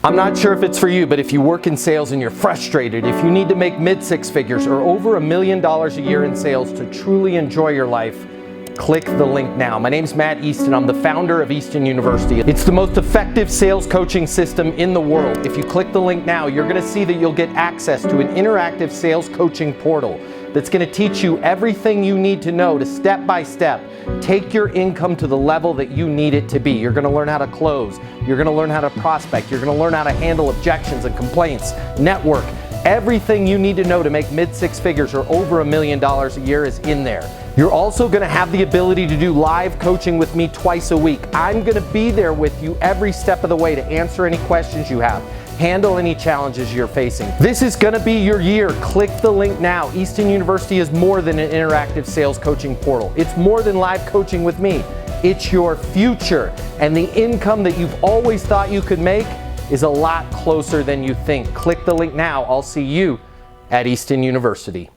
I'm not sure if it's for you, but if you work in sales and you're frustrated, if you need to make mid-six figures or over $1 million a year in sales to truly enjoy your life, click the link now. My name's Matt Easton. I'm the founder of Easton University. It's the most effective sales coaching system in the world. If you click the link now, you're going to see that you'll get access to an interactive sales coaching portal that's going to teach you everything you need to know to step by step take your income to the level that you need it to be. You're going to learn how to close. You're going to learn how to prospect. You're going to learn how to handle objections and complaints, network. Everything you need to know to make mid-six figures or over $1 million a year is in there. You're also going to have the ability to do live coaching with me twice a week. I'm going to be there with you every step of the way to answer any questions you have, handle any challenges you're facing. This is going to be your year. Click the link now. Easton University is more than an interactive sales coaching portal. It's more than live coaching with me. It's your future, and the income that you've always thought you could make is a lot closer than you think. Click the link now. I'll see you at Easton University.